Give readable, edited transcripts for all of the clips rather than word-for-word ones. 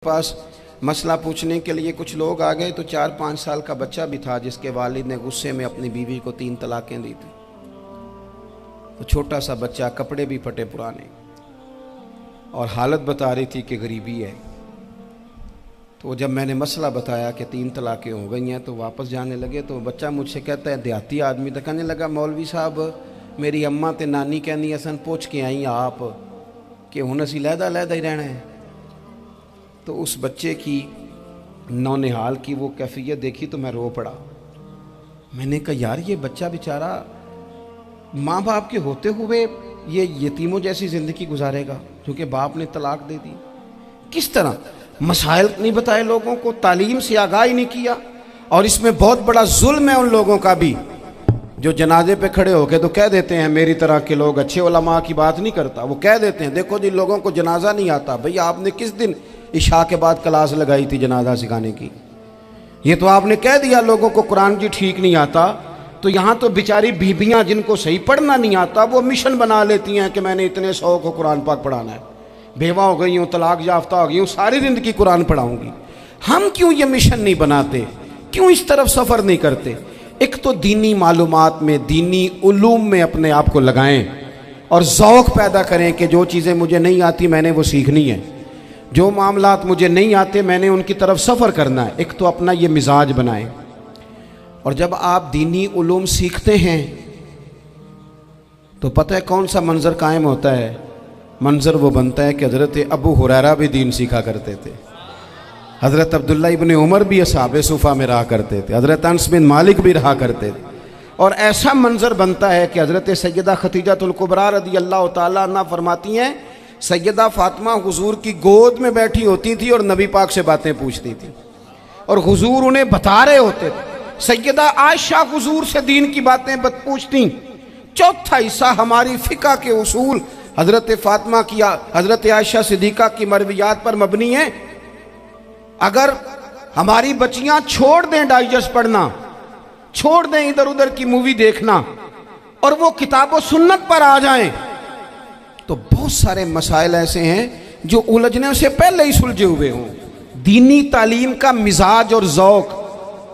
पास मसला पूछने के लिए कुछ लोग आ गए तो 4-5 साल का बच्चा भी था जिसके वालिद ने गुस्से में अपनी बीवी को 3 तलाकें दी थी। तो छोटा सा बच्चा, कपड़े भी फटे पुराने, और हालत बता रही थी कि गरीबी है। तो जब मैंने मसला बताया कि 3 तलाकें हो गई हैं तो वापस जाने लगे, तो बच्चा मुझसे कहता है, देहाती आदमी तो कहने लगा, मौलवी साहब मेरी अम्मा ते नानी कहनी असन पूछ के आई आप कि हुण असीं लहदा ही रहना है। तो उस बच्चे की नौनिहाल की वो कैफियत देखी तो मैं रो पड़ा। मैंने कहा यार, ये बच्चा बेचारा माँ बाप के होते हुए ये यतीमों जैसी ज़िंदगी गुजारेगा क्योंकि बाप ने तलाक दे दी। किस तरह मसाइल नहीं बताए लोगों को, तालीम से आगाही नहीं किया। और इसमें बहुत बड़ा जुल्म है उन लोगों का भी जो जनाजे पे खड़े होके तो कह देते हैं, मेरी तरह के लोग, अच्छे उलमा की बात नहीं करता, वो कह देते हैं देखो जिन लोगों को जनाजा नहीं आता, भैया आपने किस दिन इशा के बाद क्लास लगाई थी जनाजा सिखाने की? ये तो आपने कह दिया लोगों को कुरान जी ठीक नहीं आता। तो यहाँ तो बेचारी बीबियाँ जिनको सही पढ़ना नहीं आता वो मिशन बना लेती हैं कि मैंने इतने 100 को कुरान पाक पढ़ाना है, बेवा हो गई हूँ, तलाक याफ्ता हो गई हूँ, सारी ज़िंदगी कुरान पढ़ाऊँगी। हम क्यों ये मिशन नहीं बनाते, क्यों इस तरफ सफ़र नहीं करते? एक तो दीनी मालूमात में, दीनी उलूम में अपने आप को लगाएं और ज़ौक़ पैदा करें कि जो चीज़ें मुझे नहीं आती मैंने वो सीखनी है, जो मामलात मुझे नहीं आते मैंने उनकी तरफ सफ़र करना है। एक तो अपना ये मिजाज बनाएं। और जब आप दीनी उलूम सीखते हैं तो पता है कौन सा मंज़र कायम होता है? मंज़र वो बनता है कि हज़रत अबू हुरैरा भी दीन सीखा करते थे, हज़रत अब्दुल्ला इब्न उमर भी असहाबे सुफ़ा में रहा करते थे, हज़रत अनस बिन मालिक भी रहा करते थे। और ऐसा मंज़र बनता है कि हज़रत सैयदा खतीजतुल कुबरा रज़ी अल्लाह तआला अन्हा फरमाती हैं, सैयदा फातिमा हुजूर की गोद में बैठी होती थी और नबी पाक से बातें पूछती थी और हुजूर उन्हें बता रहे होते थे। सैयदा आयशा हुजूर से दीन की बातें पूछती। चौथा हिस्सा हमारी फ़िक़्ह के उसूल हज़रत फातिमा की, हज़रत आयशा सिद्दीक़ा की मरवियात पर मबनी है। अगर हमारी बच्चियां छोड़ दें डाइजेस्ट पढ़ना, छोड़ दें इधर उधर की मूवी देखना और वो किताब व सुन्नत पर आ जाएं, तो बहुत सारे मसाइल ऐसे हैं जो उलझने से पहले ही सुलझे हुए हों। दीनी तालीम का मिजाज और ज़ौक़।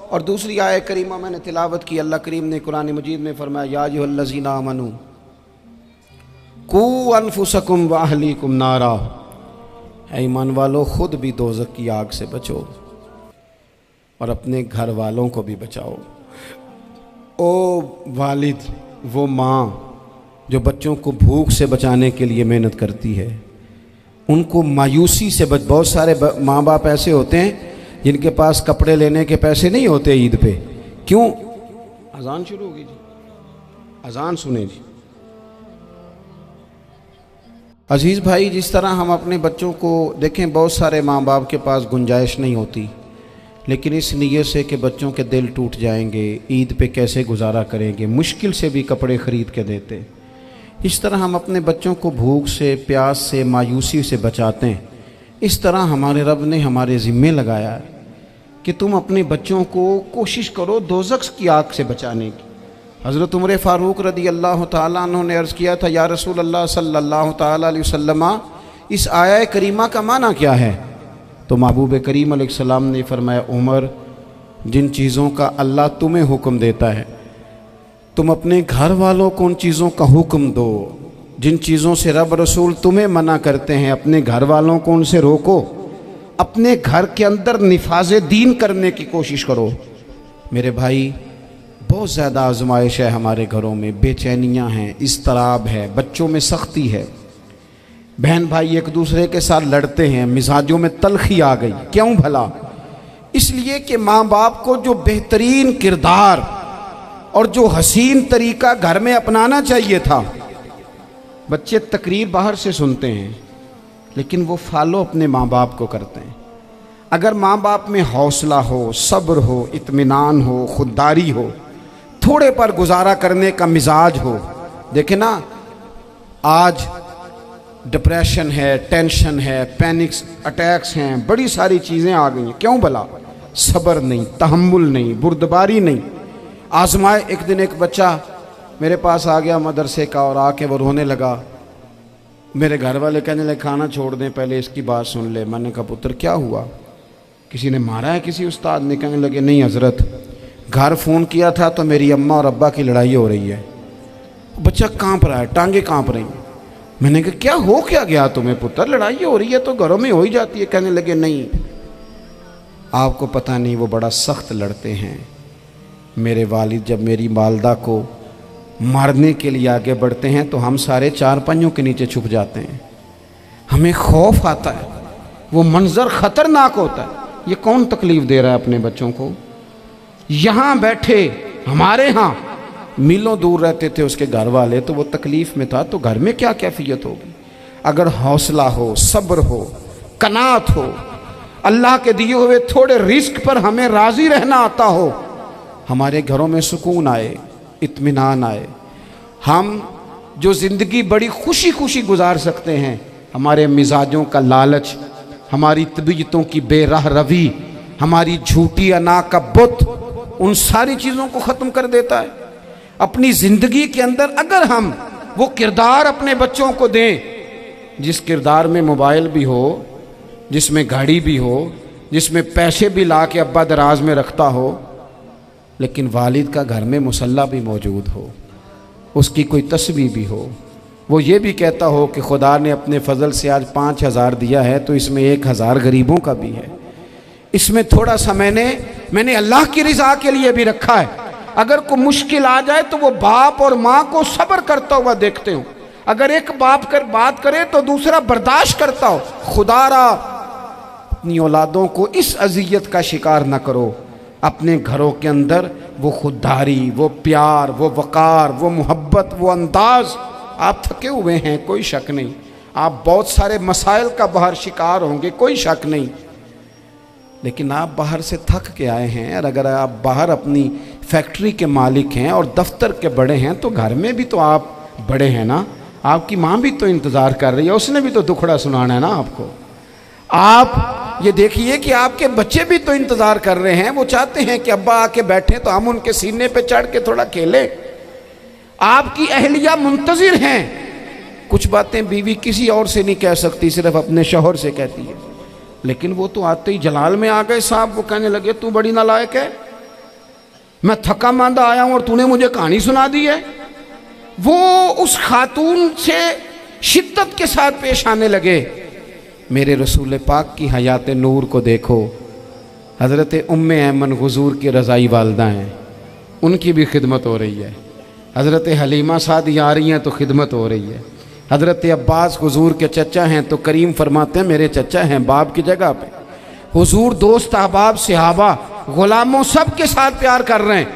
और दूसरी आयत करीमा मैंने तिलावत की, अल्लाह करीम ने कुरान मजीद में फरमाया, या अय्युहल्लज़ीना आमनू कू अनफुसकुम व अहलीकुम नारा, ऐ ईमान वालों खुद भी दोज़ख की आग से बचो और अपने घर वालों को भी बचाओ। ओ वालिद, वो माँ जो बच्चों को भूख से बचाने के लिए मेहनत करती है, उनको मायूसी से बहुत सारे माँ बाप ऐसे होते हैं जिनके पास कपड़े लेने के पैसे नहीं होते ईद पे। क्यों? अजान शुरू होगी जी, अजान सुने जी। अजीज़ भाई, जिस तरह हम अपने बच्चों को देखें, बहुत सारे माँ बाप के पास गुंजाइश नहीं होती, लेकिन इस नीयत से कि बच्चों के दिल टूट जाएंगे, ईद पे कैसे गुजारा करेंगे, मुश्किल से भी कपड़े ख़रीद के देते। इस तरह हम अपने बच्चों को भूख से, प्यास से, मायूसी से बचाते हैं। इस तरह हमारे रब ने हमारे ज़िम्मे लगाया है कि तुम अपने बच्चों को कोशिश करो दोज़ख की आग से बचाने की। हज़रत उमर फ़ारूक रज़ी अल्लाह तआला अन्हु ने अर्ज़ किया था, या रसूल अल्लाह सल्लल्लाहु तआला अलैहि वसल्लम, इस आया करीमा का माना क्या है? तो महबूब करीम अलैहिस्सलाम ने फरमाया, उमर, जिन चीज़ों का अल्लाह तुम्हें हुक्म देता है तुम अपने घर वालों को उन चीज़ों का हुक्म दो। जिन चीज़ों से रब रसूल तुम्हें मना करते हैं अपने घर वालों को उनसे रोको। अपने घर के अंदर निफाज़े दीन करने की कोशिश करो। मेरे भाई, बहुत ज़्यादा आजमाइश है हमारे घरों में, बेचैनियाँ हैं, इज़्तिराब है, बच्चों में सख्ती है, बहन भाई एक दूसरे के साथ लड़ते हैं, मिजाजों में तलखी आ गई। क्यों भला? इसलिए कि माँ बाप को जो बेहतरीन किरदार और जो हसीन तरीका घर में अपनाना चाहिए था, बच्चे तकरीर बाहर से सुनते हैं लेकिन वो फॉलो अपने माँ बाप को करते हैं। अगर माँ बाप में हौसला हो, सब्र हो, इत्मीनान हो, खुददारी हो, थोड़े पर गुजारा करने का मिजाज हो। देखें ना, आज डिप्रेशन है, टेंशन है, पैनिक्स अटैक्स हैं, बड़ी सारी चीज़ें आ गई हैं। क्यों भला? सब्र नहीं, तहम्मुल नहीं, बुर्दबारी नहीं। आजमाए। एक दिन एक बच्चा मेरे पास आ गया मदरसे का और आके वो रोने लगा। मेरे घर वाले कहने लगे खाना छोड़ दें, पहले इसकी बात सुन ले। मैंने कहा पुत्र क्या हुआ, किसी ने मारा है किसी उस्ताद ने? कहने लगे नहीं हजरत, घर फ़ोन किया था तो मेरी अम्मा और अब्बा की लड़ाई हो रही है। बच्चा कांप रहा है, टांगे कांप रही हैं। मैंने कहा क्या हो क्या गया तुम्हें पुत्र, लड़ाई हो रही है तो घरों में हो ही जाती है। कहने लगे नहीं आपको पता नहीं, वो बड़ा सख्त लड़ते हैं। मेरे वालिद जब मेरी वालदा को मारने के लिए आगे बढ़ते हैं तो हम सारे चारपाइयों के नीचे छुप जाते हैं, हमें खौफ आता है, वो मंजर खतरनाक होता है। ये कौन तकलीफ दे रहा है अपने बच्चों को? यहाँ बैठे हमारे यहाँ मीलों दूर रहते थे उसके घर वाले, तो वो तकलीफ में था, तो घर में क्या कैफियत होगी? अगर हौसला हो, सब्र हो, कनात हो, अल्लाह के दिए हुए थोड़े रिस्क पर हमें राजी रहना आता हो, हमारे घरों में सुकून आए, इत्मीनान आए, हम जो ज़िंदगी बड़ी खुशी खुशी गुजार सकते हैं। हमारे मिजाजों का लालच, हमारी तबीयतों की बेराह रवी, हमारी झूठी अना का बुत, उन सारी चीज़ों को ख़त्म कर देता है। अपनी ज़िंदगी के अंदर अगर हम वो किरदार अपने बच्चों को दें, जिस किरदार में मोबाइल भी हो, जिसमें गाड़ी भी हो, जिसमें पैसे भी ला के अब्बा दराज में रखता हो, लेकिन वालिद का घर में मुसल्ला भी मौजूद हो, उसकी कोई तस्वीर भी हो, वो ये भी कहता हो कि खुदा ने अपने फजल से आज 5,000 दिया है तो इसमें 1,000 गरीबों का भी है, इसमें थोड़ा सा मैंने अल्लाह की रिज़ा के लिए भी रखा है। अगर कोई मुश्किल आ जाए तो वो बाप और माँ को सब्र करता हुआ देखते हो। अगर एक बाप कर बात करे तो दूसरा बर्दाश्त करता हो। खुदारा अपनी औलादों को इस अजियत का शिकार न करो। अपने घरों के अंदर वो खुददारी, वो प्यार, वो वक़ार, वो मोहब्बत, वो अंदाज। आप थके हुए हैं, कोई शक नहीं, आप बहुत सारे मसाइल का बाहर शिकार होंगे, कोई शक नहीं, लेकिन आप बाहर से थक के आए हैं। और अगर आप बाहर अपनी फैक्ट्री के मालिक हैं और दफ्तर के बड़े हैं तो घर में भी तो आप बड़े हैं ना। आपकी माँ भी तो इंतज़ार कर रही है, उसने भी तो दुखड़ा सुनाना है ना आपको। आप ये देखिए कि आपके बच्चे भी तो इंतज़ार कर रहे हैं, वो चाहते हैं कि अब्बा आके बैठे तो हम उनके सीने पे चढ़ के थोड़ा खेलें। आपकी अहलिया मुंतज़िर हैं। कुछ बातें बीवी किसी और से नहीं कह सकती, सिर्फ अपने शौहर से कहती है, लेकिन वो तो आते ही जलाल में आ गए साहब। वो कहने लगे तू बड़ी नालायक है, मैं थका मांदा आया हूं और तूने मुझे कहानी सुना दी है। वो उस खातून से शिद्दत के साथ पेश आने लगे। मेरे रसूल पाक की हयात नूर को देखो, हज़रत उम्मे ऐमन हुज़ूर की रज़ाई वालदा हैं, उनकी भी खिदमत हो रही है। हज़रत हलीमा सादी आ रही हैं तो खिदमत हो रही है। हज़रत अब्बास हुज़ूर के चचा हैं तो करीम फरमाते हैं मेरे चचा हैं बाप की जगह पे। हुज़ूर दोस्त अहबाब सहाबा ग़ुलामों सब के साथ प्यार कर रहे हैं।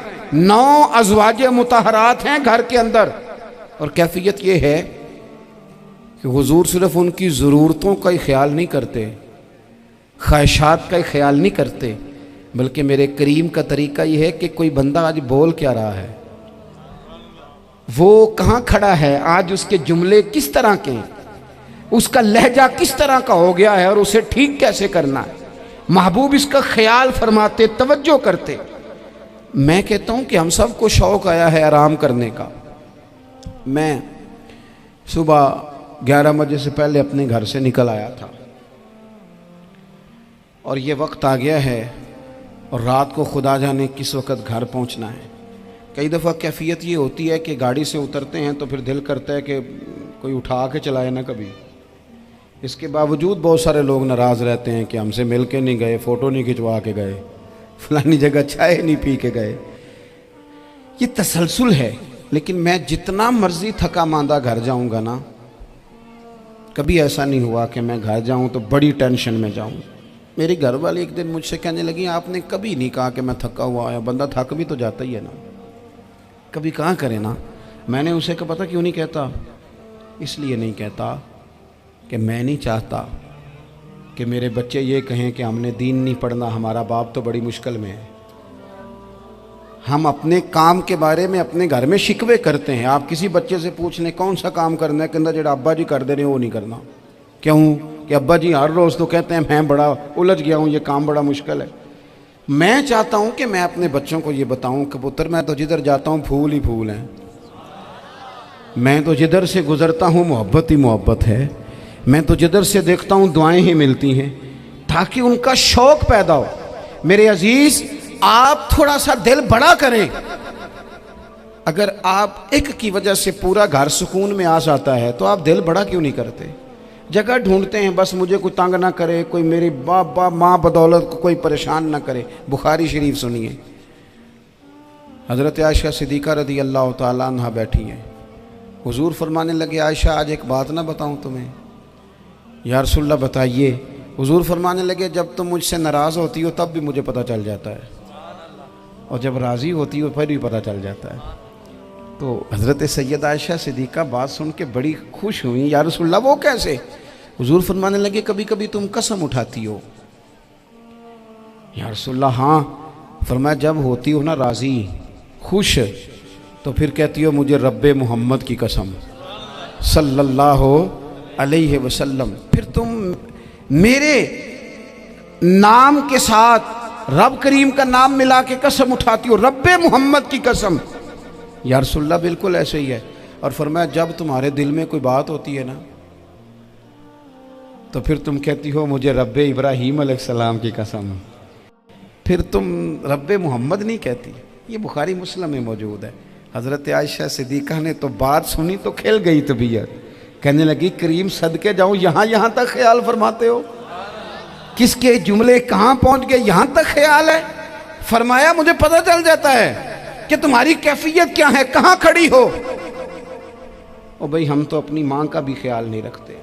9 अज़वाज मुतहरात हैं घर के अंदर। और कैफियत ये है कि हुज़ूर सिर्फ उनकी ज़रूरतों का ही ख्याल नहीं करते, ख्वाहिशात का ही ख्याल नहीं करते, बल्कि मेरे करीम का तरीका ये है कि कोई बंदा आज बोल क्या रहा है, वो कहाँ खड़ा है, आज उसके जुमले किस तरह के हैं, उसका लहजा किस तरह का हो गया है और उसे ठीक कैसे करना है। महबूब इसका ख्याल फरमाते, तवज्जो करते। मैं कहता हूँ कि हम सबको शौक़ आया है आराम करने का। मैं सुबह 11 बजे से पहले अपने घर से निकल आया था और ये वक्त आ गया है और रात को खुदा जाने किस वक़्त घर पहुँचना है। कई दफ़ा कैफियत ये होती है कि गाड़ी से उतरते हैं तो फिर दिल करता है कि कोई उठा के चलाए ना कभी। इसके बावजूद बहुत सारे लोग नाराज़ रहते हैं कि हमसे मिल के नहीं गए, फ़ोटो नहीं खिंचवा के गए, फलानी जगह चाय नहीं पी के गए। ये तसलसल है। लेकिन मैं जितना मर्ज़ी थका मांदा घर जाऊँगा ना, कभी ऐसा नहीं हुआ कि मैं घर जाऊँ तो बड़ी टेंशन में जाऊँ। मेरी घर वाली एक दिन मुझसे कहने लगी आपने कभी नहीं कहा कि मैं थका हुआ आया, बंदा थक भी तो जाता ही है ना, कभी कहाँ करे ना। मैंने उसे कहा पता क्यों नहीं कहता, इसलिए नहीं कहता कि मैं नहीं चाहता कि मेरे बच्चे ये कहें कि हमने दीन नहीं पढ़ना, हमारा बाप तो बड़ी मुश्किल में है। हम अपने काम के बारे में अपने घर में शिकवे करते हैं। आप किसी बच्चे से पूछ लें कौन सा काम करना है, कहता जेड़ा अब्बा जी कर दे रहे वो नहीं करना। क्यों? कि अब्बा जी हर रोज़ तो कहते हैं मैं बड़ा उलझ गया हूँ, ये काम बड़ा मुश्किल है। मैं चाहता हूँ कि मैं अपने बच्चों को ये बताऊँ कि पुत्र मैं तो जिधर जाता हूँ फूल ही फूल हैं। मैं तो जिधर से गुज़रता हूँ मोहब्बत ही मोहब्बत है, मैं तो जिधर से देखता हूँ दुआएं ही मिलती हैं, ताकि उनका शौक़ पैदा हो। मेरे अजीज़, आप थोड़ा सा दिल बड़ा करें। अगर आप एक की वजह से पूरा घर सुकून में आ जाता है तो आप दिल बड़ा क्यों नहीं करते? जगह ढूंढते हैं बस मुझे कोई तंग ना करे, कोई मेरी बाप माँ बदौलत को कोई परेशान ना करे। बुखारी शरीफ सुनिए, हज़रत आयशा सिद्दीक़ा रज़ी अल्लाह ताला अन्हा बैठी हैं। हुजूर फरमाने लगे, आयशा आज एक बात ना बताऊं तुम्हें? या रसूलल्लाह बताइए। हुजूर फरमाने लगे, जब तुम मुझसे नाराज़ होती हो तब भी मुझे पता चल जाता है, और जब राज़ी होती हो फिर भी पता चल जाता है। तो हज़रत सैयदा आयशा सिद्दीक़ा बात सुन के बड़ी खुश हुई। या रसूलल्लाह वो कैसे? हुजूर फरमाने लगे, कभी कभी तुम कसम उठाती हो। या रसूलल्लाह हाँ। फरमाया, जब होती हो ना राज़ी, खुश, तो फिर कहती हो मुझे रब्बे मोहम्मद की कसम सल्लल्लाहु अलैहि वसल्लम। फिर तुम मेरे नाम के साथ रब करीम का नाम मिला के कसम उठाती हो, रब्बे मोहम्मद की कसम। या रसूलल्लाह बिल्कुल ऐसे ही है। और फरमाया, जब तुम्हारे दिल में कोई बात होती है ना, तो फिर तुम कहती हो मुझे रब्बे इब्राहीम अलैहिस्सलाम की कसम, फिर तुम रब्बे मोहम्मद नहीं कहती। ये बुखारी मुस्लिम में मौजूद है। हज़रत आयशा सिद्दीक़ा ने तो बात सुनी तो खिल गई तबीयत, कहने लगी, करीम सदके जाऊँ, यहाँ तक ख्याल फरमाते हो? किसके जुमले कहाँ पहुँच गए, यहाँ तक ख्याल है? फरमाया, मुझे पता चल जाता है कि तुम्हारी कैफियत क्या है, कहाँ खड़ी हो। ओ भाई, हम तो अपनी माँ का भी ख्याल नहीं रखते।